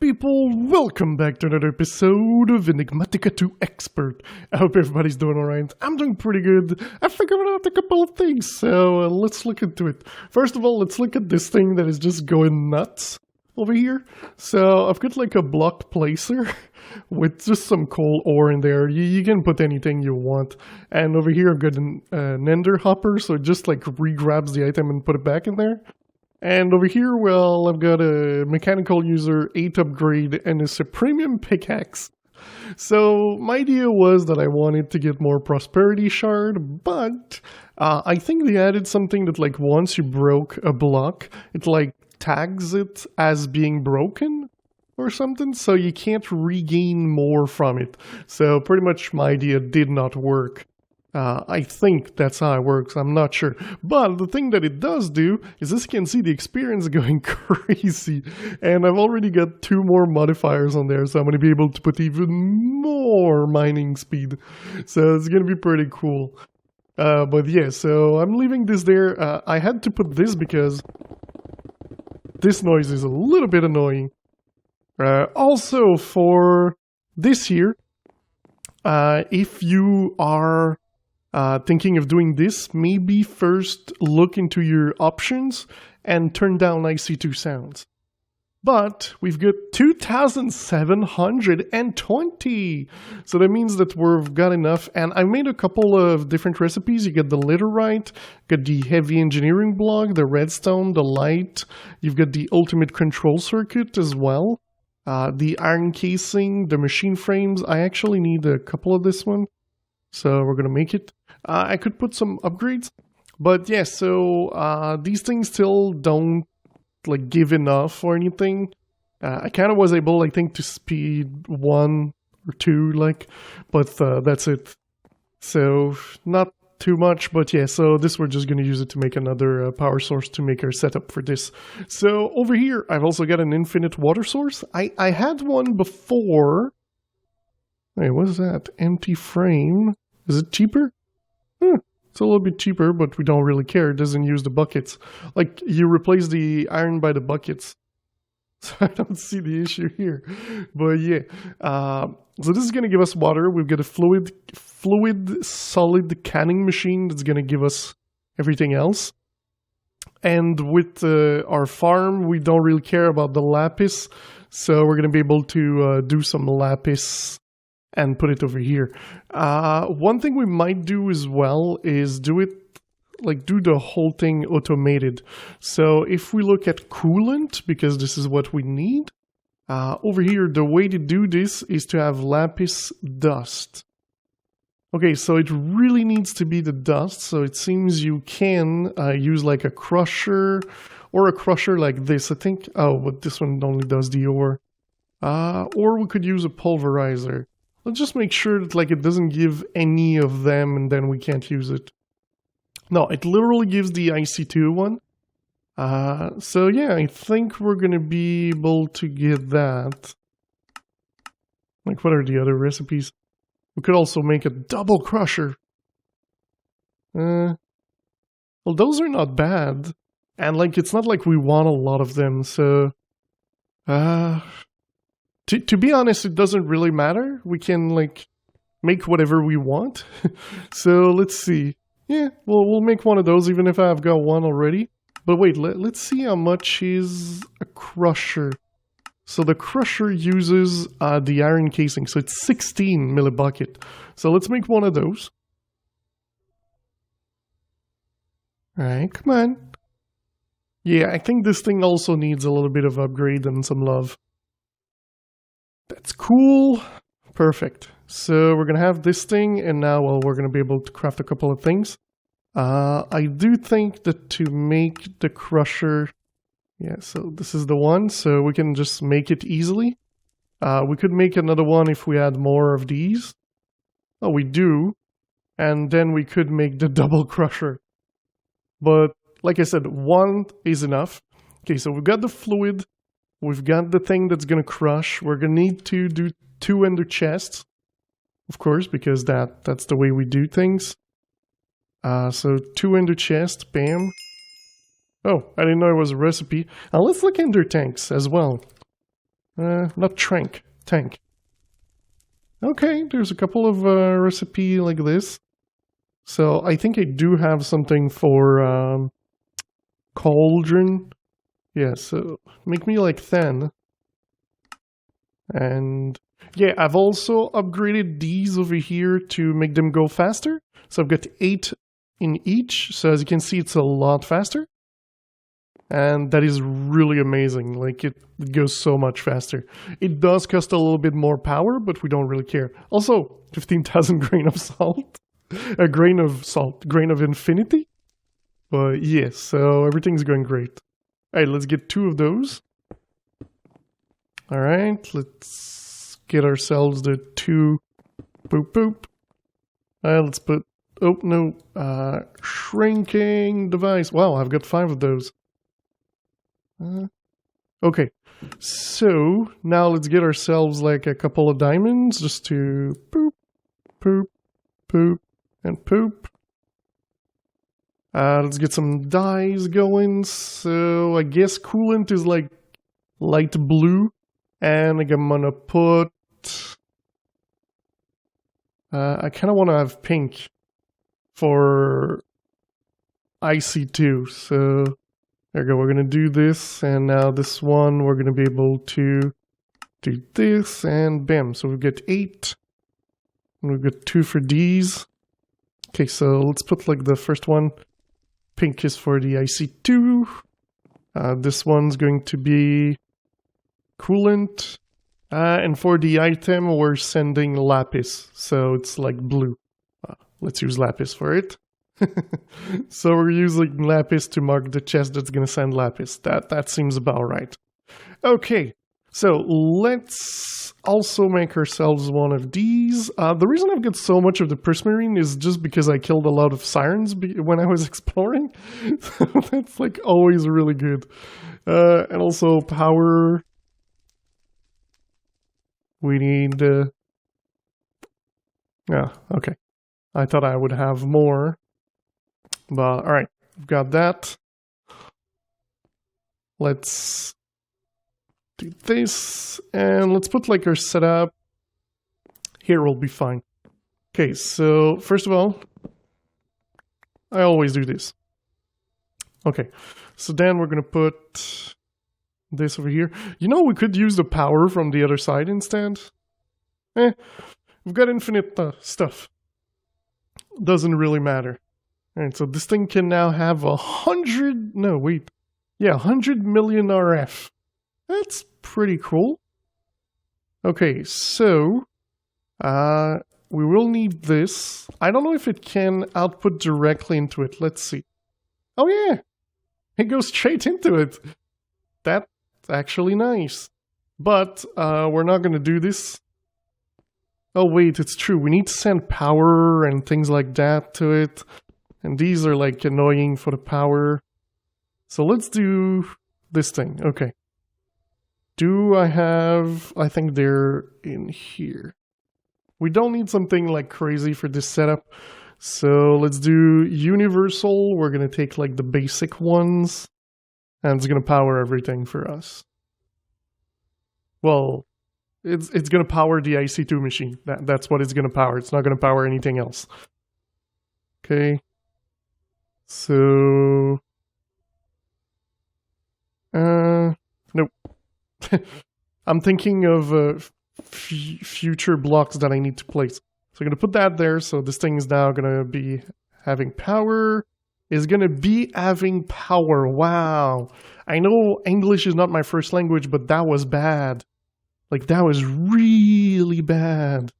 people? Welcome back to another episode of Enigmatica 2 Expert. I hope everybody's doing alright. I'm doing pretty good. I figured out a couple of things, so let's look into it. First of all, let's look at this thing that is just going nuts over here. So I've got like a block placer with just some coal ore in there. You can put anything you want. And over here I've got an ender hopper, so it just like re-grabs the item and put it back in there. And over here, well, I've got a mechanical user 8 upgrade and it's a premium pickaxe. So my idea was that I wanted to get more prosperity shard, but I think they added something that like once you broke a block, it like tags it as being broken or something, so you can't regain more from it. So pretty much my idea did not work. I think that's how it works, I'm not sure. But the thing that it does do is, as you can see, the experience going crazy. And I've already got 2 more modifiers on there, so I'm going to be able to put even more mining speed. So it's going to be pretty cool. But yeah, so I'm leaving this there. I had to put this because this noise is a little bit annoying. Also for this here, if you are thinking of doing this, maybe first look into your options and turn down IC2 sounds. But we've got 2,720, so that means that we've got enough. And I made a couple of different recipes. You get the Literite, got the heavy engineering block, the redstone, the light. You've got the ultimate control circuit as well. The iron casing, the machine frames. I actually need a couple of this one, so we're gonna make it. I could put some upgrades, but yeah, so these things still don't like give enough or anything. I kind of was able, I think, to speed 1 or 2, like, but that's it. So not too much, but yeah, so this we're just gonna use it to make another power source to make our setup for this. So over here, I've also got an infinite water source. I had one before. Wait, what is that? Empty frame. Is it cheaper? It's a little bit cheaper, but we don't really care. It doesn't use the buckets. Like, you replace the iron by the buckets. So I don't see the issue here. But yeah. So this is going to give us water. We've got a fluid solid canning machine that's going to give us everything else. And with our farm, we don't really care about the lapis. So we're going to be able to do some lapis and put it over here. One thing we might do as well is do the whole thing automated. So if we look at coolant, because this is what we need, over here, the way to do this is to have lapis dust. Okay, so it really needs to be the dust, so it seems you can use like a crusher, or a crusher like this, I think. Oh, but this one only does the ore. Or we could use a pulverizer. Let's just make sure that like it doesn't give any of them and then we can't use it. No, it literally gives the IC2 one. So yeah, I think we're gonna be able to get that. Like, what are the other recipes? We could also make a double crusher. Well, those are not bad. And like, it's not like we want a lot of them, so To be honest, it doesn't really matter. We can, like, make whatever we want. So, let's see. Yeah, well, we'll make one of those, even if I've got one already. But wait, let's see how much is a crusher. So, the crusher uses the iron casing. So, it's 16 millibucket. So, let's make one of those. Alright, come on. Yeah, I think this thing also needs a little bit of upgrade and some love. That's cool. Perfect. So we're going to have this thing, and now, well, we're going to be able to craft a couple of things. I do think that to make the crusher... Yeah, so this is the one, so we can just make it easily. We could make another one if we had more of these. Oh, we do. And then we could make the double crusher. But, like I said, one is enough. Okay, so we've got the fluid. We've got the thing that's going to crush. We're going to need to do 2 ender chests, of course, because that's the way we do things. So 2 ender chests, bam. Oh, I didn't know it was a recipe. Now let's look ender tanks as well. Not trank, tank. Okay, there's a couple of recipe like this. So I think I do have something for cauldron. Yeah, so make me like 10. And yeah, I've also upgraded these over here to make them go faster. So I've got 8 in each. So as you can see, it's a lot faster. And that is really amazing. Like, it goes so much faster. It does cost a little bit more power, but we don't really care. Also, 15,000 grain of salt. A grain of salt. Grain of infinity. But yes, so everything's going great. Alright, let's get 2 of those. Alright, let's get ourselves the 2 boop boop. Let's put, oh no, shrinking device. Wow, I've got 5 of those. Okay, so now let's get ourselves like a couple of diamonds just to poop, poop, poop, and poop. Let's get some dyes going. So I guess coolant is like light blue. And like I'm gonna put... I kind of want to have pink for IC2. So there we go. We're going to do this. And now this one, we're going to be able to do this. And bam. So we've got 8. And we've got 2 for these. Okay, so let's put like the first one. Pink is for the IC2. This one's going to be coolant. And for the item, we're sending Lapis. So it's like blue. Let's use Lapis for it. So we're using Lapis to mark the chest that's going to send Lapis. That seems about right. Okay, so let's also make ourselves one of these. The reason I've got so much of the prismarine is just because I killed a lot of sirens when I was exploring. So that's like always really good. And also power. We need... yeah, okay. I thought I would have more. But, alright, we've got that. Let's do this. And let's put like our setup. Here will be fine. Okay, so first of all, I always do this. Okay, so then we're going to put this over here. You know, we could use the power from the other side instead. We've got infinite stuff. Doesn't really matter. Alright, so this thing can now have 100... No, wait. Yeah, 100 million RF. That's pretty cool. Okay, so... we will need this. I don't know if it can output directly into it. Let's see. Oh yeah! It goes straight into it. That's actually nice. But we're not going to do this. Oh wait, it's true. We need to send power and things like that to it. And these are like annoying for the power. So let's do this thing. Okay. Do I have... I think they're in here. We don't need something like crazy for this setup. So let's do universal. We're going to take like the basic ones. And it's going to power everything for us. Well, it's going to power the IC2 machine. That's what it's going to power. It's not going to power anything else. Okay. So... nope. I'm thinking of future blocks that I need to place. So I'm going to put that there. So this thing is now going to be having power. Is going to be having power. Wow. I know English is not my first language, but that was bad. Like, that was really bad.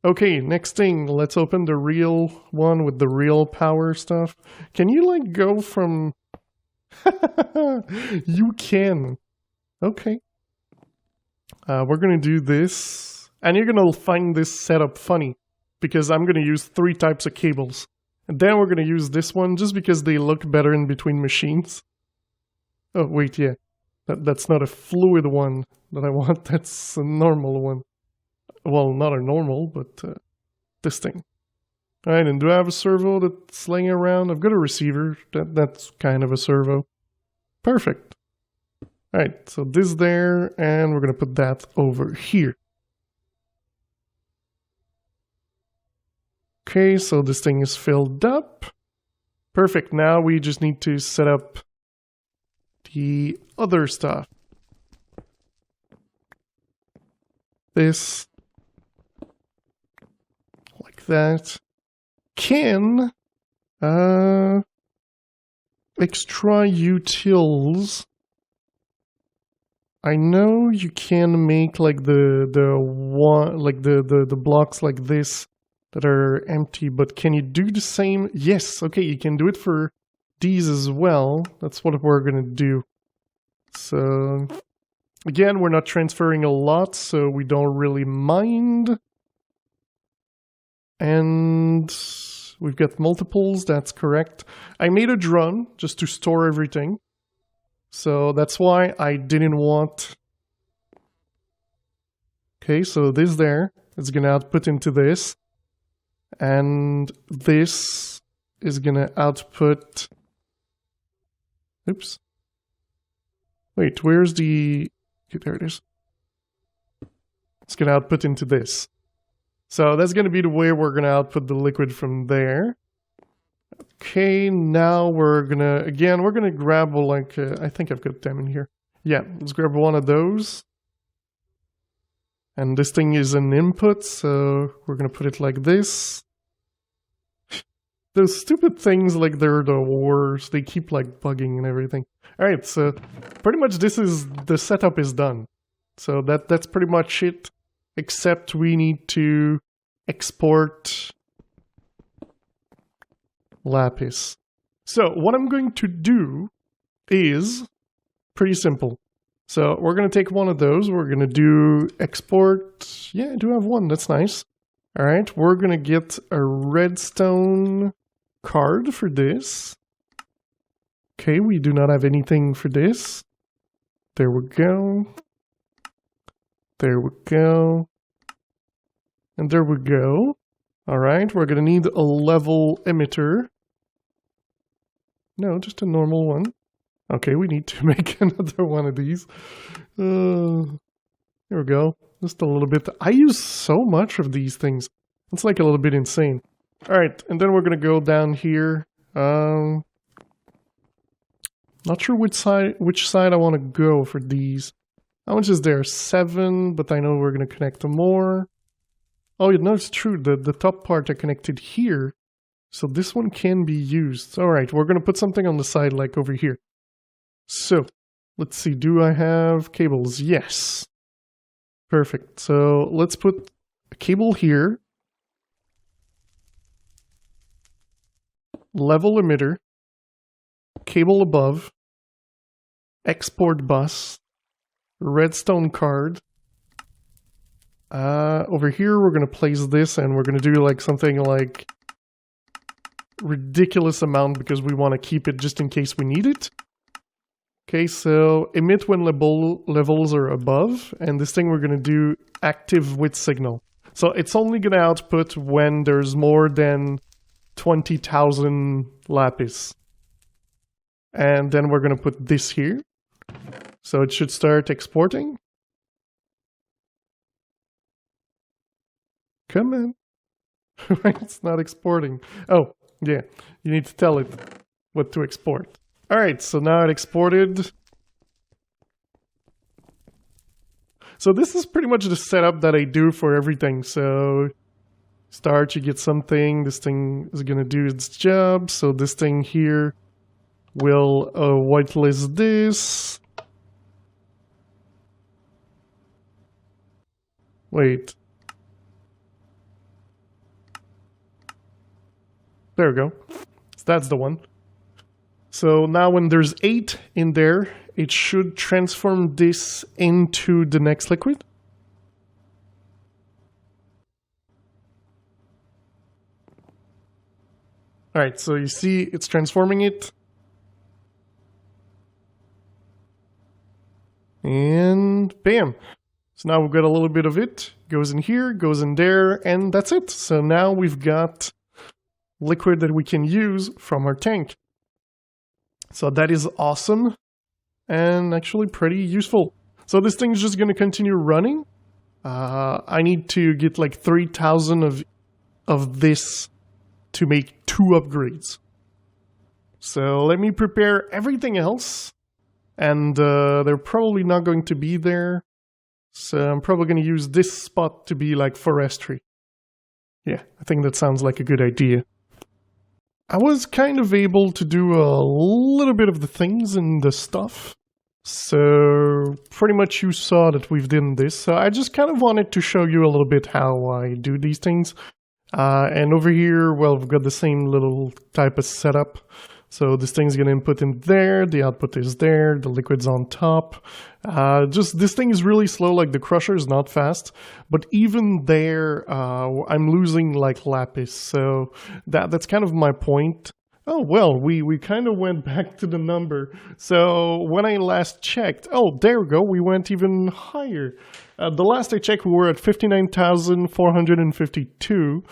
Okay, next thing. Let's open the real one with the real power stuff. Can you, like, go from... You can. Okay. We're going to do this. And you're going to find this setup funny. Because I'm going to use 3 types of cables. And then we're going to use this one just because they look better in between machines. Oh, wait, yeah. That's not a fluid one that I want. That's a normal one. Well, not a normal, but this thing. Alright, and do I have a servo that's laying around? I've got a receiver. That's kind of a servo. Perfect. All right, so this there, and we're going to put that over here. Okay, so this thing is filled up. Perfect. Now we just need to set up the other stuff. This. Like that. Can. Extra utils. I know you can make like the blocks like this that are empty, but can you do the same? Yes, okay, you can do it for these as well. That's what we're gonna do. So again, we're not transferring a lot, so we don't really mind. And we've got multiples, that's correct. I made a drone just to store everything. So that's why I didn't want... Okay, so this there is going to output into this. And this is going to output... Oops. Wait, where's the... Okay, there it is. It's going to output into this. So that's going to be the way we're going to output the liquid from there. Okay, now we're going to... Again, we're going to grab like... I think I've got them in here. Yeah, let's grab one of those. And this thing is an input, so we're going to put it like this. Those stupid things, like they're the worst. They keep like bugging and everything. Alright, so pretty much this is... The setup is done. So that's pretty much it. Except we need to export Lapis. So what I'm going to do is pretty simple. So we're going to take one of those. We're going to do export. Yeah, I do have one. That's nice. All right, we're going to get a redstone card for this. Okay, we do not have anything for this. There we go. There we go. And there we go. All right, we're going to need a level emitter. No, just a normal one. Okay, we need to make another one of these. Here we go. Just a little bit. I use so much of these things. It's like a little bit insane. All right, and then we're going to go down here. Not sure which side I want to go for these. How much is there? 7, but I know we're going to connect to more. Oh, you know, it's true. The top part are connected here. So this one can be used. All right, we're going to put something on the side like over here. So, let's see. Do I have cables? Yes. Perfect. So let's put a cable here. Level emitter. Cable above. Export bus. Redstone card. Over here we're going to place this and we're going to do like something like ridiculous amount because we want to keep it just in case we need it. Okay, so emit when levels are above, and this thing we're going to do active with signal. So it's only going to output when there's more than 20,000 lapis. And then we're going to put this here. So it should start exporting. Come on. It's not exporting. Oh, yeah. You need to tell it what to export. Alright, so now it exported. So this is pretty much the setup that I do for everything. So start, you get something. This thing is going to do its job. So this thing here will whitelist this. Wait. There we go. So that's the one. So now when there's 8 in there, it should transform this into the next liquid. Alright, so you see it's transforming it. And bam. So now we've got a little bit of it. Goes in here, goes in there, and that's it. So now we've got liquid that we can use from our tank. So that is awesome. and actually pretty useful. So this thing's just going to continue running. I need to get like 3,000 of this to make 2 upgrades. So let me prepare everything else. And they're probably not going to be there. So I'm probably going to use this spot to be like forestry. Yeah, I think that sounds like a good idea. I was kind of able to do a little bit of the things and the stuff. So pretty much you saw that we've done this. So I just kind of wanted to show you a little bit how I do these things. And over here, well, we've got the same little type of setup. So this thing's going to input in there, the output is there, the liquid's on top. Just this thing is really slow, like the crusher is not fast. But even there, I'm losing like Lapis. So that's kind of my point. Oh, well, we kind of went back to the number. So when I last checked, oh, there we go, we went even higher. The last I checked, we were at 59,452.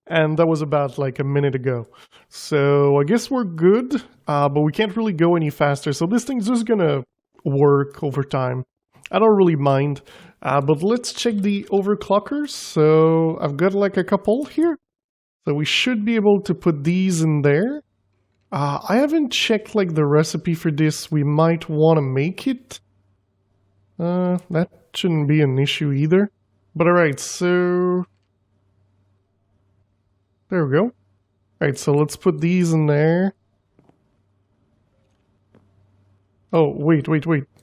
And that was about like a minute ago. So I guess we're good, but we can't really go any faster. So this thing's just gonna work over time. I don't really mind. But let's check the overclockers. So I've got like a couple here. So we should be able to put these in there. I haven't checked like the recipe for this. We might want to make it. That shouldn't be an issue either. But alright, so... there we go. Alright, so let's put these in there. Oh, wait.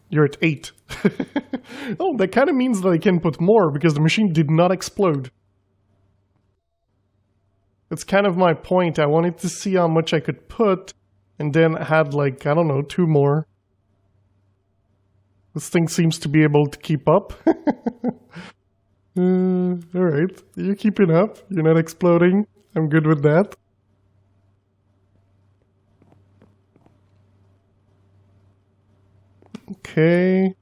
You're at 8. Oh, that kind of means that I can put more because the machine did not explode. That's kind of my point. I wanted to see how much I could put and then add like, I don't know, 2 more. This thing seems to be able to keep up. Alright, you're keeping up. You're not exploding. I'm good with that. Okay.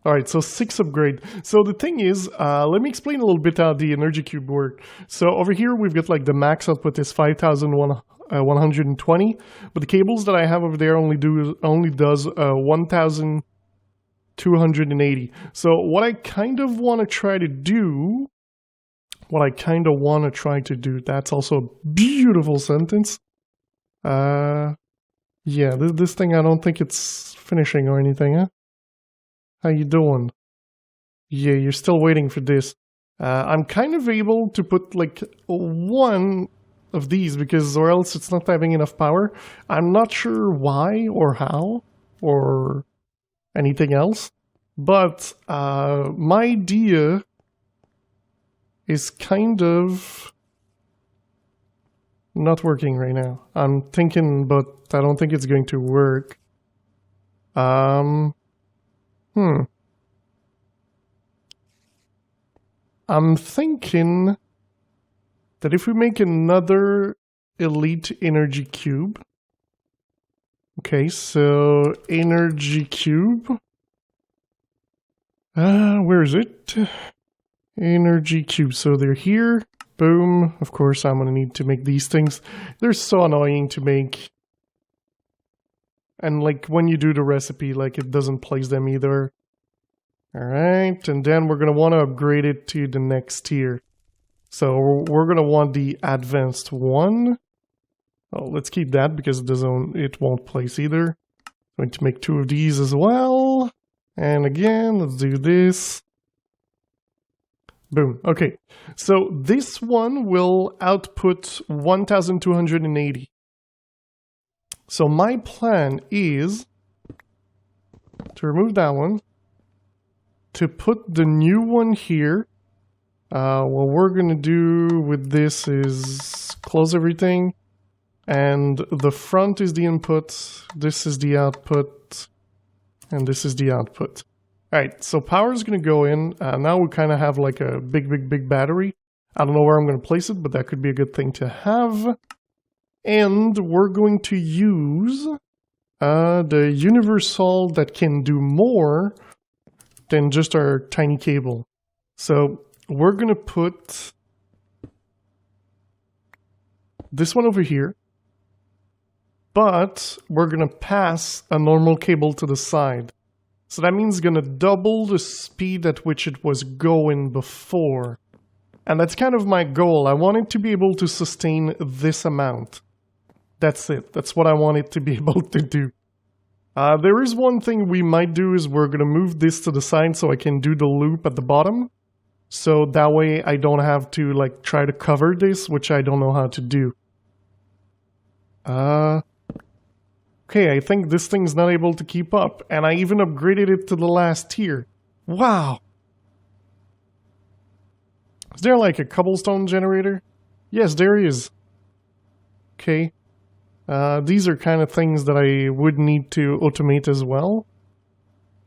Alright, so 6 upgrade. So the thing is, let me explain a little bit how the energy cube works. So over here we've got like the max output is 5,120, but the cables that I have over there only does 1,280. So what I kind of want to try to do... that's also a beautiful sentence. Yeah, this thing, I don't think it's finishing or anything, huh? How you doing? Yeah, you're still waiting for this. I'm kind of able to put like 1 of these because or else it's not having enough power. I'm not sure why or how or anything else. But my idea is kind of not working right now. I'm thinking, but I don't think it's going to work. I'm thinking that if we make another elite energy cube. Okay, so energy cube. Where is it? Energy cube. So they're here. Boom. Of course, I'm gonna need to make these things. They're so annoying to make. And like when you do the recipe, like it doesn't place them either. Alright, and then we're gonna want to upgrade it to the next tier. So we're gonna want the advanced one. Oh, let's keep that because it won't place either. Going to make 2 of these as well. And again, let's do this. Boom. Okay, so this one will output 1,280. So my plan is to remove that one, to put the new one here. What we're going to do with this is close everything, and the front is the input, this is the output, and this is the output. Alright, so power is going to go in. Now we kind of have like a big battery. I don't know where I'm going to place it, but that could be a good thing to have. And we're going to use the universal that can do more than just our tiny cable. So we're going to put this one over here. but we're going to pass a normal cable to the side. So that means it's going to double the speed at which it was going before. And that's kind of my goal. I want it to be able to sustain this amount. That's it. That's what I want it to be able to do. There is one thing we might do is we're going to move this to the side so I can do the loop at the bottom. So that way I don't have to like try to cover this, which I don't know how to do. Okay, I think this thing's not able to keep up, and I even upgraded it to the last tier. Wow! Is there like a cobblestone generator? Yes, there is. Okay. These are kind of things that I would need to automate as well.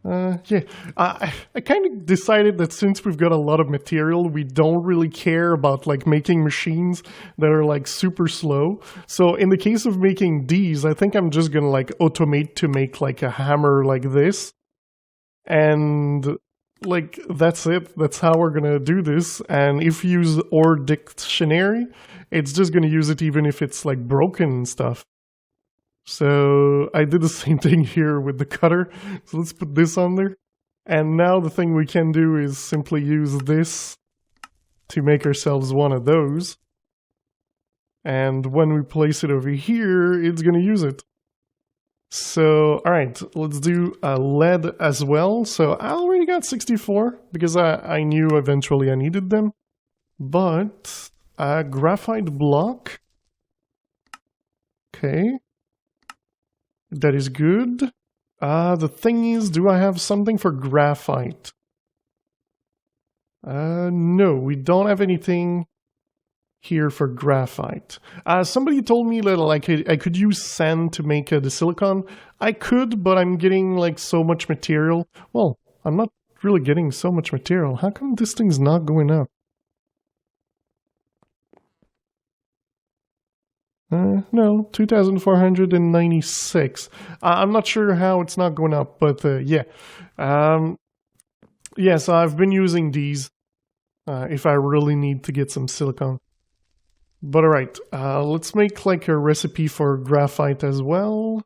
Yeah, I kind of decided that since we've got a lot of material, we don't really care about like making machines that are like super slow. So in the case of making these, I think I'm just gonna like automate to make like a hammer like this. And like that's it. That's how we're gonna do this. And if you use or dictionary, it's just gonna use it even if it's like broken and stuff. So I did the same thing here with the cutter. So let's put this on there. And now the thing we can do is simply use this to make ourselves one of those. And when we place it over here, it's going to use it. So, alright, let's do a lead as well. So I already got 64 because I knew eventually I needed them. But a graphite block. Okay. That is good. The thing is, do I have something for graphite? No, we don't have anything here for graphite. Somebody told me that like I could use sand to make the silicon. I could, but I'm getting like so much material. Well, I'm not really getting so much material. How come this thing's not going up? No, 2,496. I'm not sure how it's not going up, but yeah. Yeah, so I've been using these if I really need to get some silicon. But alright, let's make like a recipe for graphite as well.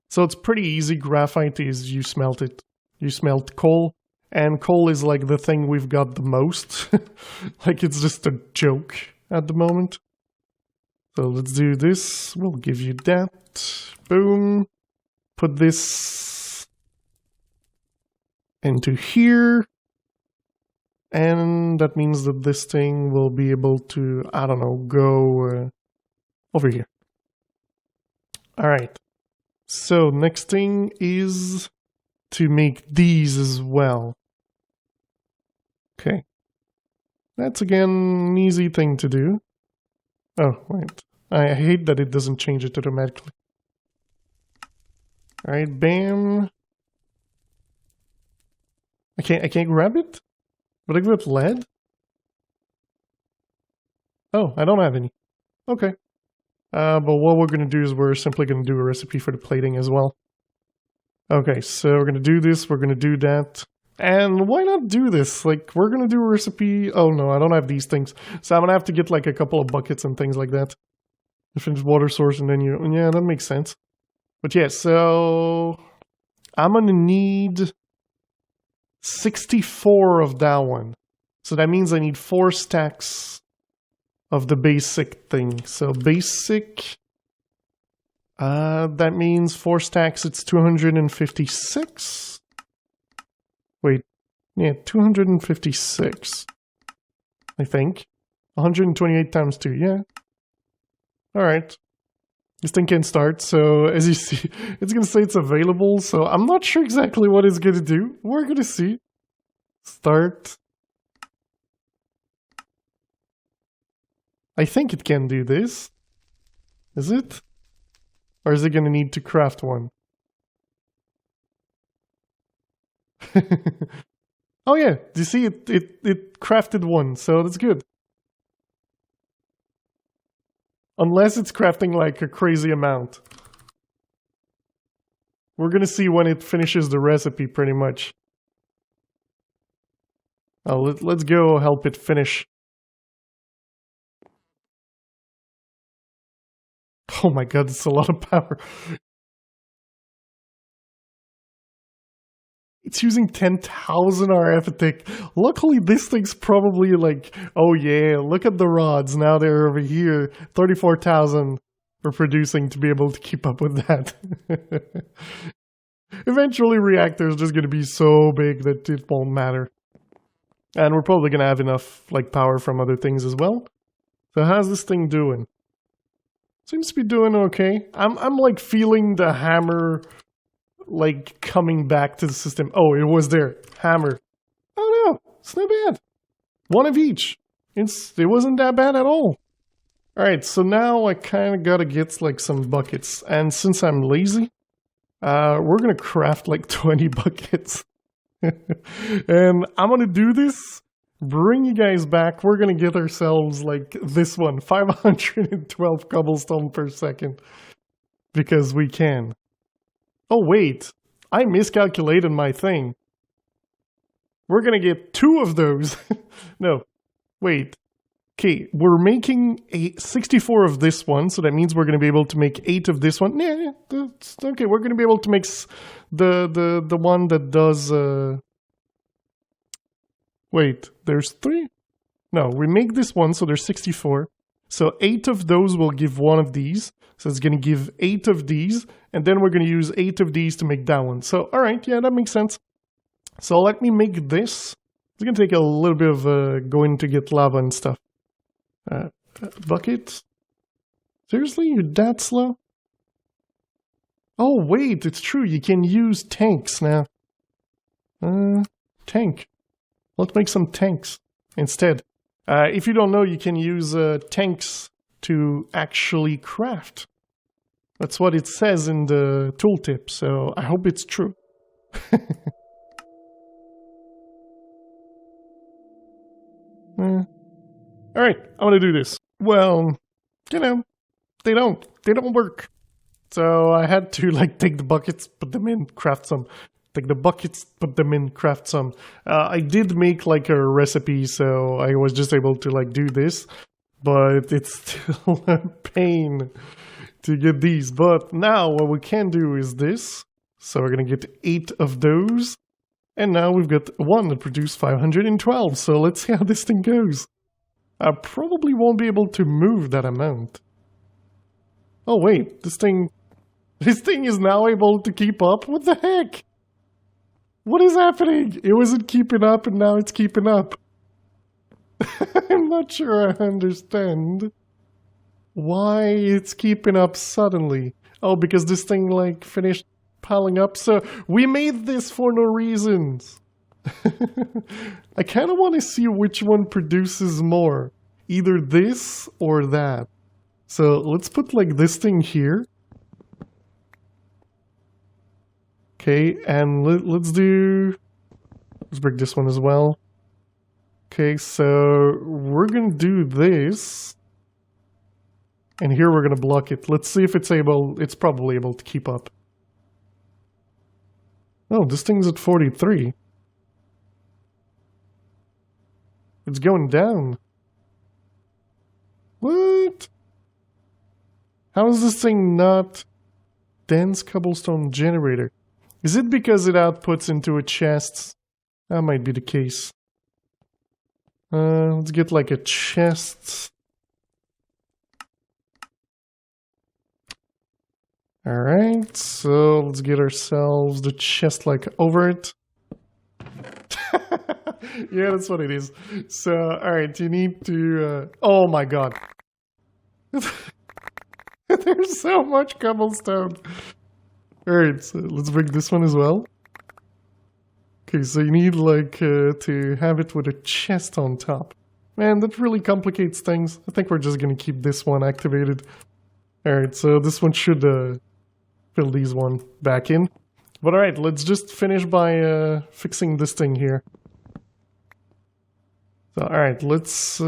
So it's pretty easy. Graphite is you smelt it. You smelt coal, and coal is like the thing we've got the most. Like it's just a joke at the moment. So let's do this. We'll give you that. Boom. Put this into here. And that means that this thing will be able to, I don't know, go over here. Alright. So next thing is to make these as well. Okay. That's again an easy thing to do. Oh, wait. I hate that it doesn't change it automatically. Alright, bam. I can't grab it? But I got lead? Oh, I don't have any. Okay. But what we're gonna do is we're simply gonna do a recipe for the plating as well. Okay, so we're gonna do this, we're gonna do that. And why not do this? Like, we're gonna do a recipe. Oh no, I don't have these things. So I'm gonna have to get like a couple of buckets and things like that. Different water source, and then you... Yeah, that makes sense. But yeah, so... I'm gonna need 64 of that one. So that means I need 4 stacks of the basic thing. So basic... that means 4 stacks, it's 256. Wait, yeah, 256, I think. 128 times 2, yeah. Alright. This thing can start, so as you see, it's going to say it's available, so I'm not sure exactly what it's going to do. We're going to see. Start. I think it can do this. Is it? Or is it going to need to craft one? Oh yeah, do you see it crafted one, so that's good. Unless it's crafting like a crazy amount. We're gonna see when it finishes the recipe pretty much. Oh, let's go help it finish. Oh my god, it's a lot of power. It's using 10,000 RF a tick. Luckily, this thing's probably like, oh yeah, look at the rods. Now they're over here. 34,000 we're producing to be able to keep up with that. Eventually, reactor's just going to be so big that it won't matter. And we're probably going to have enough like power from other things as well. So how's this thing doing? Seems to be doing okay. I'm like feeling the hammer like coming back to the system. Oh, it was there. Hammer. Oh no, it's not bad. One of each. It wasn't that bad at all. Alright, so now I kind of gotta get like some buckets. And since I'm lazy, we're gonna craft like 20 buckets. And I'm gonna do this, bring you guys back. We're gonna get ourselves like this one, 512 cobblestone per second. Because we can. Oh wait, I miscalculated my thing. We're gonna get 2 of those. No, wait. Okay, we're making 64 of this one, so that means we're gonna be able to make 8 of this one. Yeah, that's okay. We're gonna be able to make the one that does. Wait, there's 3. No, we make this one, so there's 64. So 8 of those will give 1 of these. So it's going to give 8 of these. And then we're going to use 8 of these to make that one. So, alright, yeah, that makes sense. So let me make this. It's going to take a little bit of going to get lava and stuff. Bucket? Seriously? You're that slow? Oh, wait, it's true. You can use tanks now. Tank. Let's make some tanks instead. If you don't know, you can use tanks to actually craft. That's what it says in the tooltip, so I hope it's true. Alright, I'm gonna do this. Well, you know, they don't work. So I had to like take the buckets, put them in, craft some. Take the buckets, put them in, craft some. I did make like a recipe, so I was just able to like do this. But it's still a pain to get these. But now what we can do is this. So we're going to get 8 of those. And now we've got one that produced 512. So let's see how this thing goes. I probably won't be able to move that amount. Oh wait, this thing is now able to keep up? What the heck? What is happening? It wasn't keeping up and now it's keeping up. I'm not sure I understand why it's keeping up suddenly. Oh, because this thing like finished piling up. So we made this for no reasons. I kind of want to see which one produces more. Either this or that. So let's put like this thing here. Okay, and let's break this one as well. Okay, so we're gonna do this. And here we're gonna block it. Let's see if it's probably able to keep up. Oh, this thing's at 43. It's going down. What? How is this thing not dense cobblestone generator? Is it because it outputs into a chest? That might be the case. Let's get like a chest. Alright, so let's get ourselves the chest like over it. Yeah, that's what it is. So, alright, you need to... oh my god. There's so much cobblestone. Alright, so let's break this one as well. Okay, so you need like to have it with a chest on top. Man, that really complicates things. I think we're just gonna keep this one activated. Alright, so this one should fill these one back in. But alright, let's just finish by fixing this thing here. So alright, let's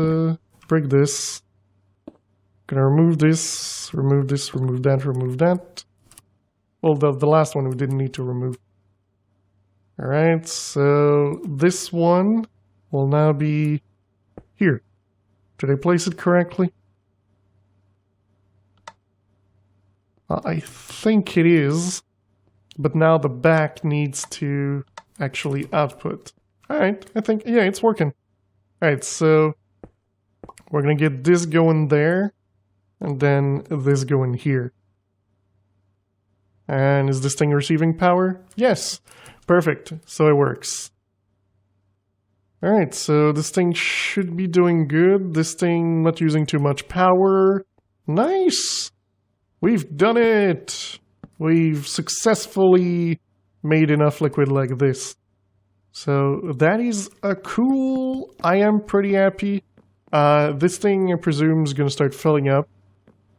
break this. Gonna remove this, remove this, remove that, remove that. Well, the last one we didn't need to remove. Alright, so this one will now be here. Did I place it correctly? I think it is, but now the back needs to actually output. Alright, I think, yeah, it's working. Alright, so we're gonna get this going there, and then this going here. And is this thing receiving power? Yes! Perfect, so it works. Alright, so this thing should be doing good. This thing not using too much power. Nice! We've done it! We've successfully made enough liquid like this. So that is cool. I am pretty happy. This thing, I presume, is going to start filling up.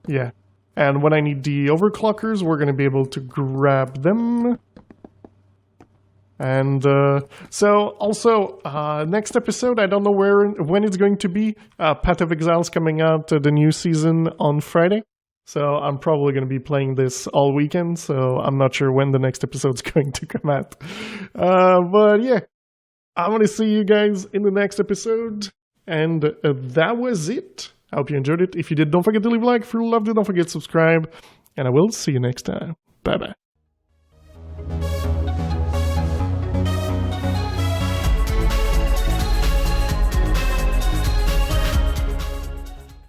Yeah. And when I need the overclockers, we're going to be able to grab them. And so also, next episode, I don't know when it's going to be. Path of Exile's coming out, the new season on Friday. So I'm probably going to be playing this all weekend, so I'm not sure when the next episode's going to come out. But yeah, I'm going to see you guys in the next episode. And that was it. I hope you enjoyed it. If you did, don't forget to leave a like. If you loved it, don't forget to subscribe. And I will see you next time. Bye-bye.